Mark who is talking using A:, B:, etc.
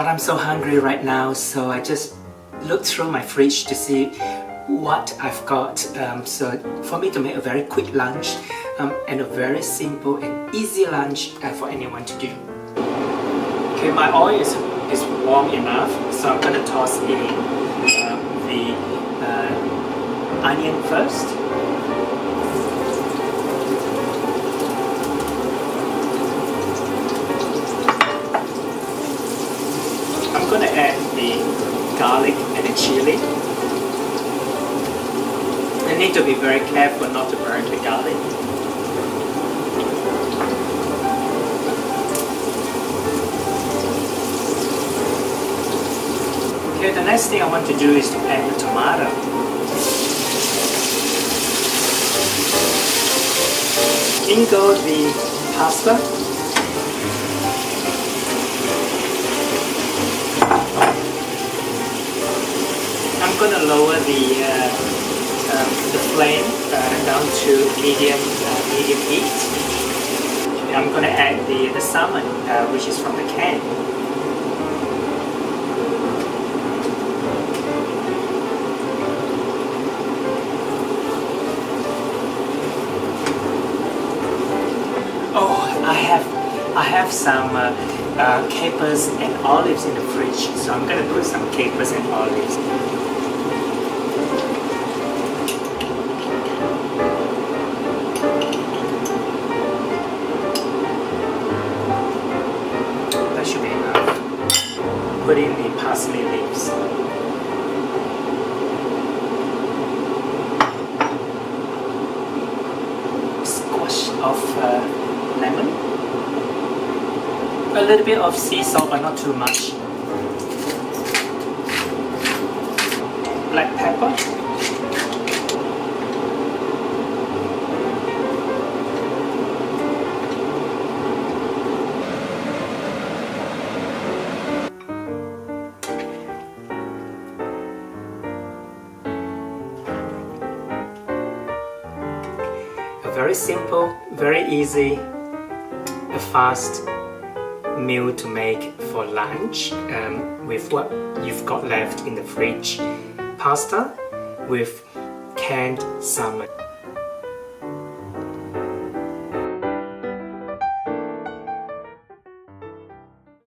A: But I'm so hungry right now, so I just looked through my fridge to see what I've got. So for me to make a very quick lunch and a very simple and easy lunch for anyone to do. Okay, my oil is warm enough, so I'm going to toss in the onion first. I'm going to add the garlic and the chili. I need to be very careful not to burn the garlic. Okay, the next thing I want to do is to add the tomato. In go the pasta. I'm going to lower the flame down to medium heat. I'm going to add the salmon, which is from the can. Oh, I have some capers and olives in the fridge, so I'm going to put some capers and olives. That should be enough. Put in the parsley leaves. Squash of lemon. A little bit of sea salt, but not too much. Black pepper. A very simple, very easy, a fast meal to make for lunch with what you've got left in the fridge. Pasta with canned salmon.